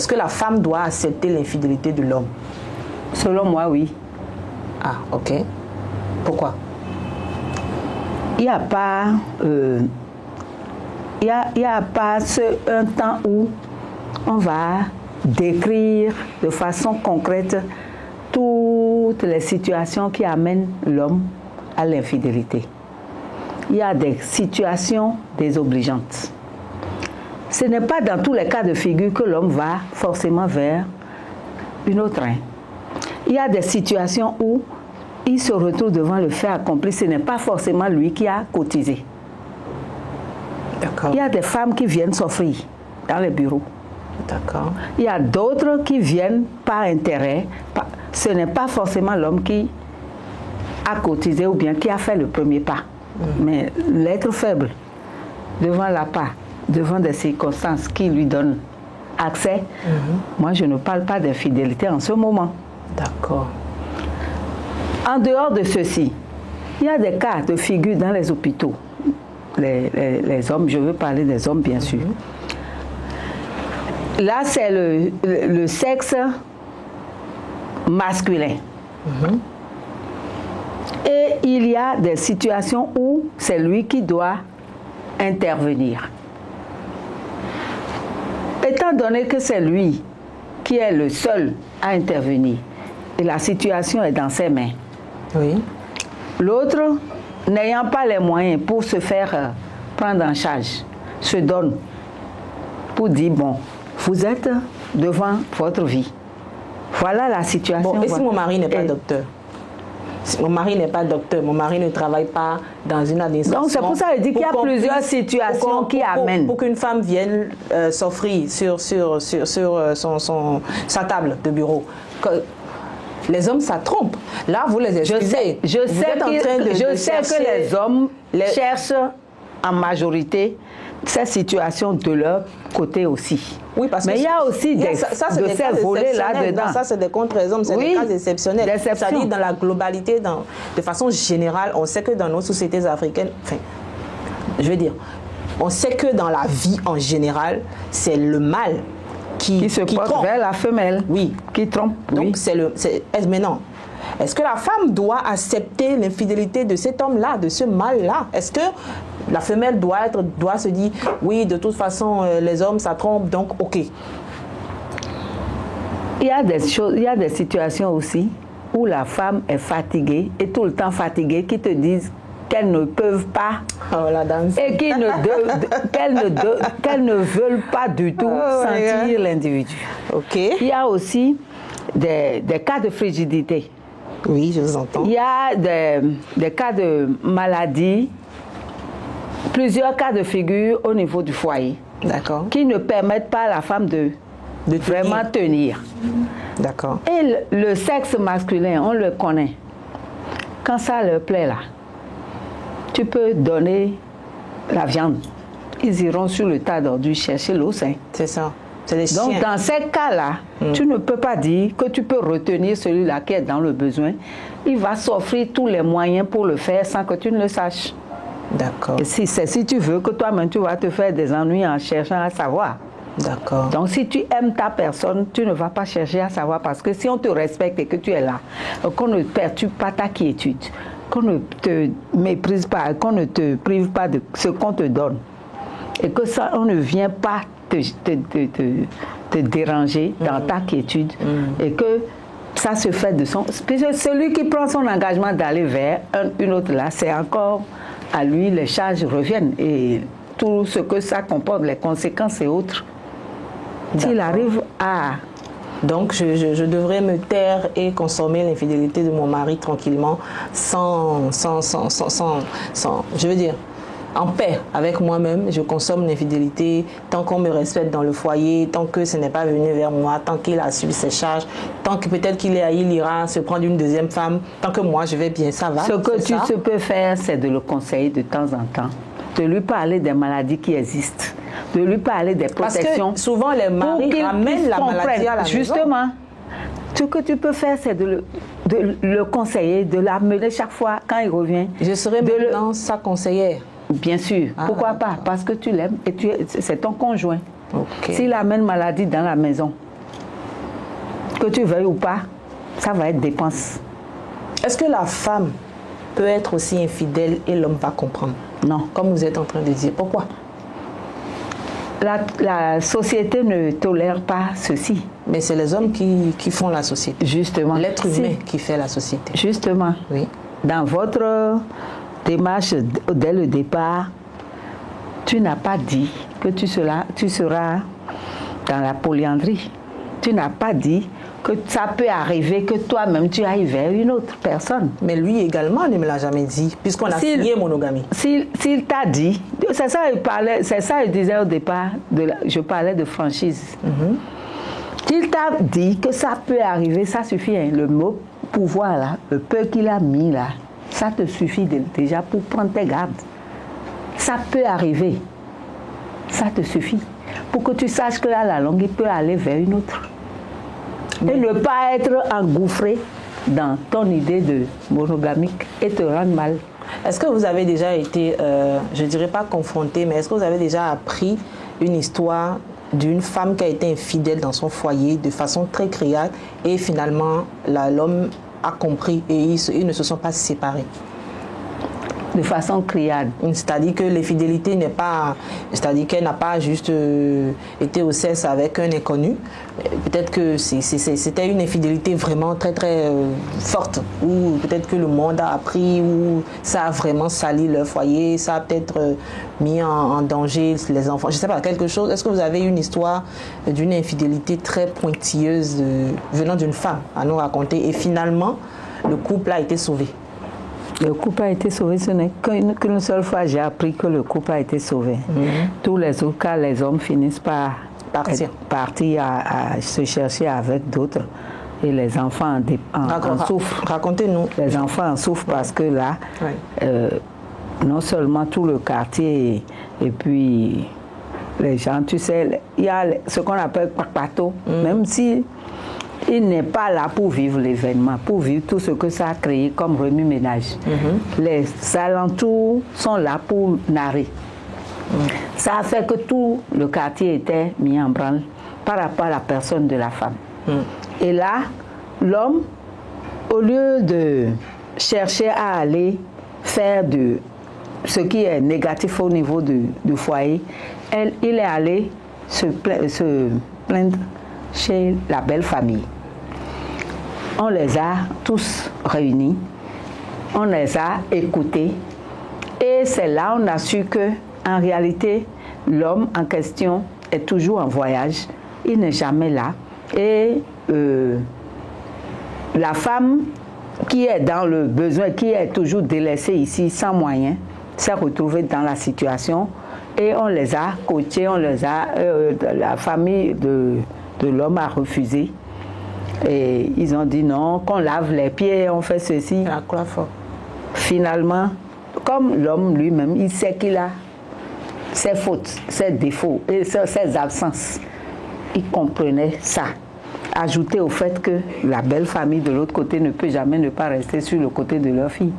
est-ce que la femme doit accepter l'infidélité de l'homme? Selon moi, oui. Ah, ok. Pourquoi? Il n'y a pas, un temps où on va décrire de façon concrète toutes les situations qui amènent l'homme à l'infidélité. Il y a des situations désobligeantes. Ce n'est pas dans tous les cas de figure que l'homme va forcément vers une autre. Il y a des situations où il se retrouve devant le fait accompli. Ce n'est pas forcément lui qui a cotisé. D'accord. Il y a des femmes qui viennent s'offrir dans les bureaux. D'accord. Il y a d'autres qui viennent par intérêt. Ce n'est pas forcément l'homme qui a cotisé ou bien qui a fait le premier pas. Mais l'être faible, devant la part, devant des circonstances qui lui donnent accès, moi je ne parle pas d'infidélité en ce moment. D'accord. En dehors de ceci, il y a des cas de figure dans les hôpitaux. Les hommes, je veux parler des hommes bien sûr. Là, c'est le sexe masculin. Et il y a des situations où c'est lui qui doit intervenir. Étant donné que c'est lui qui est le seul à intervenir, et la situation est dans ses mains, oui. L'autre, n'ayant pas les moyens pour se faire prendre en charge, se donne pour dire, bon, vous êtes devant votre vie. Voilà la situation. Bon, et si mon mari n'est pas docteur? Si mon mari n'est pas docteur, mon mari ne travaille pas dans une administration. Donc c'est pour ça que je dis qu'il y a plusieurs situations qui amènent. Pour qu'une femme vienne s'offrir sur sa table de bureau. Les hommes, ça trompe. Là, vous les excusez. Je sais que les hommes cherchent en majorité cette situation de leur côté aussi. Oui, parce mais que il y a aussi de ces volets là-dedans. Ça, c'est des contre-hommes, c'est des cas exceptionnels. C'est-à-dire, dans la globalité, de façon générale, on sait que dans nos sociétés africaines, enfin, je veux dire, on sait que dans la vie en général, c'est le mâle qui se porte vers la femelle, oui, qui trompe. Donc, mais non. Est-ce que la femme doit accepter l'infidélité de cet homme-là, de ce mâle-là? Est-ce que la femelle doit se dire, oui, de toute façon, les hommes, ça trompe, donc, ok. Il y a des choses, il y a des situations aussi où la femme est fatiguée, et tout le temps fatiguée, qui te disent qu'elles ne peuvent pas et qu'elles ne veulent pas du tout sentir l'individu. Okay. Il y a aussi des cas de frigidité. Oui, je vous entends. Il y a des cas de maladie, plusieurs cas de figure au niveau du foyer. D'accord. Qui ne permettent pas à la femme de vraiment tenir. D'accord. Et le sexe masculin, on le connaît. Quand ça leur plaît là, tu peux donner la viande. Ils iront sur le tas d'ordures chercher l'eau sain. C'est ça. C'est des chiens. Donc dans ces cas-là, tu ne peux pas dire que tu peux retenir celui-là qui est dans le besoin. Il va s'offrir tous les moyens pour le faire sans que tu ne le saches. D'accord. Si tu veux que toi-même tu vas te faire des ennuis en cherchant à savoir. D'accord. Donc si tu aimes ta personne, tu ne vas pas chercher à savoir, parce que si on te respecte et que tu es là, qu'on ne perturbe pas ta quiétude, qu'on ne te méprise pas, qu'on ne te prive pas de ce qu'on te donne, et que ça, on ne vient pas te déranger dans ta quiétude, et que ça se fait de son... Celui qui prend son engagement d'aller vers une autre là, c'est encore à lui, les charges reviennent, et tout ce que ça comporte, les conséquences et autres. S'il arrive à... Donc, je devrais me taire et consommer l'infidélité de mon mari tranquillement, sans je veux dire, en paix avec moi-même. Je consomme l'infidélité tant qu'on me respecte dans le foyer, tant que ce n'est pas venu vers moi, tant qu'il a subi ses charges, tant que peut-être qu'il ira se prendre une deuxième femme, tant que moi je vais bien, ça va. Ce que tu peux faire, c'est de le conseiller de temps en temps, de lui parler des maladies qui existent, de lui parler des protections. Parce que souvent les maris ramènent la maladie à la maison. Justement, ce que tu peux faire, c'est de le conseiller, de l'amener chaque fois quand il revient. Je serai maintenant sa conseillère. Bien sûr. Pourquoi pas? Parce que tu l'aimes et c'est ton conjoint. Okay. S'il amène maladie dans la maison, que tu veuilles ou pas, ça va être dépense. Est-ce que la femme peut être aussi infidèle et l'homme va comprendre? Non. Comme vous êtes en train de dire. Pourquoi? La société ne tolère pas ceci. Mais c'est les hommes qui font la société. Justement. L'être humain qui fait la société. Justement. Oui. Dans votre démarche dès le départ, tu n'as pas dit que tu seras dans la polyandrie. Tu n'as pas dit que ça peut arriver que toi-même tu ailles vers une autre personne. Mais lui également ne me l'a jamais dit, puisqu'on a signé monogamie. S'il t'a dit, c'est ça il disait au départ, je parlais de franchise. S'il t'a dit que ça peut arriver, ça suffit. Hein, le mot pouvoir là, le peu qu'il a mis là, ça te suffit déjà pour prendre tes gardes. Ça peut arriver. Ça te suffit. Pour que tu saches qu'à la longue, il peut aller vers une autre. Et ne pas être engouffré dans ton idée de monogamique et te rendre mal. Est-ce que vous avez déjà été, je ne dirais pas confronté, mais est-ce que vous avez déjà appris une histoire d'une femme qui a été infidèle dans son foyer de façon très criarde et finalement l'homme a compris et ils ne se sont pas séparés? De façon criarde. C'est-à-dire que l'infidélité n'est pas... C'est-à-dire qu'elle n'a pas juste été au cesse avec un inconnu. Peut-être que c'était une infidélité vraiment très très forte. Ou peut-être que le monde a appris, ou ça a vraiment sali leur foyer, ça a peut-être mis en danger les enfants. Je ne sais pas, quelque chose. Est-ce que vous avez une histoire d'une infidélité très pointilleuse venant d'une femme à nous raconter et finalement, le couple a été sauvé? Le couple a été sauvé, ce n'est qu'une seule fois j'ai appris que le couple a été sauvé. Tous les autres cas, les hommes finissent par partir à se chercher avec d'autres. Et les enfants en souffrent. Racontez-nous. Les enfants en souffrent parce que là, non seulement tout le quartier et puis les gens, tu sais, il y a ce qu'on appelle papato, même si il n'est pas là pour vivre l'événement, pour vivre tout ce que ça a créé comme remue-ménage. Les alentours sont là pour narrer. Ça a fait que tout le quartier était mis en branle par rapport à la personne de la femme. Et là, l'homme, au lieu de chercher à aller faire de ce qui est négatif au niveau du foyer, il est allé se plaindre chez la belle famille. On les a tous réunis, on les a écoutés et c'est là on a su que en réalité l'homme en question est toujours en voyage, il n'est jamais là et la femme qui est dans le besoin, qui est toujours délaissée ici sans moyens, s'est retrouvée dans la situation et on les a coachés, la famille de l'homme a refusé. Et ils ont dit non, qu'on lave les pieds, on fait ceci. Finalement, comme l'homme lui-même, il sait qu'il a ses fautes, ses défauts et ses absences. Il comprenait ça. Ajouté au fait que la belle famille de l'autre côté ne peut jamais ne pas rester sur le côté de leur fille.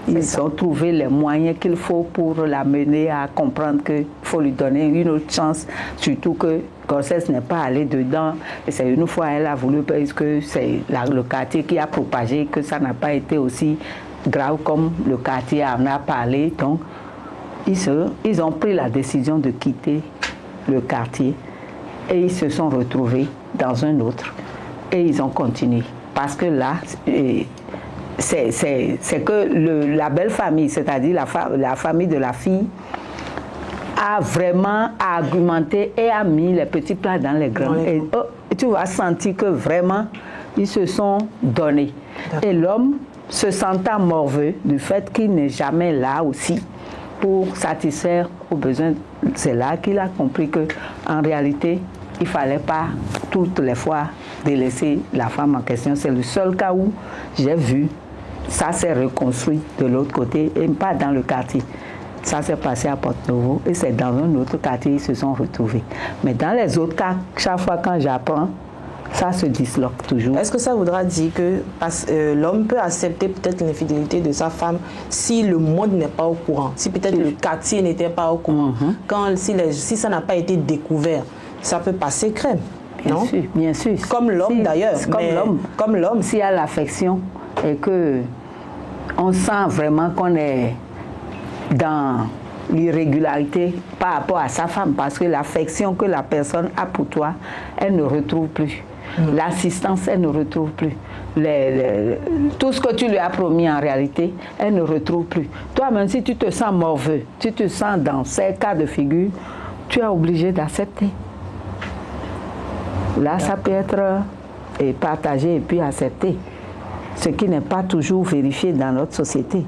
Ils ont trouvé les moyens qu'il faut pour l'amener à comprendre qu'il faut lui donner une autre chance, surtout que grossesse n'est pas allée dedans. Et c'est une fois elle a voulu, parce que c'est le quartier qui a propagé, que ça n'a pas été aussi grave comme le quartier en a parlé. Donc, ils ont pris la décision de quitter le quartier et ils se sont retrouvés dans un autre. Et ils ont continué. Parce que là, c'est que la belle famille, c'est-à-dire la famille de la fille, a vraiment argumenté et a mis les petits plats dans les grands. Et tu vas sentir que vraiment, ils se sont donnés. Et l'homme, se sentant morveux du fait qu'il n'est jamais là aussi pour satisfaire aux besoins, c'est là qu'il a compris qu'en réalité, il ne fallait pas toutes les fois délaisser la femme en question. C'est le seul cas où j'ai vu ça s'est reconstruit de l'autre côté et pas dans le quartier. Ça s'est passé à Porte-Nouveau et c'est dans un autre quartier ils se sont retrouvés. Mais dans les autres cas, chaque fois quand j'apprends, ça se disloque toujours. Est-ce que ça voudra dire que l'homme peut accepter peut-être l'infidélité de sa femme si le monde n'est pas au courant, si peut-être le quartier n'était pas au courant, si ça n'a pas été découvert, ça peut passer crème? non? Bien sûr. Comme l'homme d'ailleurs. Comme l'homme. S'il y a l'affection et que on sent vraiment qu'on est dans l'irrégularité par rapport à sa femme, parce que l'affection que la personne a pour toi, elle ne retrouve plus. L'assistance, elle ne retrouve plus. Tout ce que tu lui as promis en réalité, elle ne retrouve plus. Toi-même, si tu te sens morveux, tu te sens dans ces cas de figure, tu es obligé d'accepter. Là, ça peut être partagé et puis accepté, ce qui n'est pas toujours vérifié dans notre société.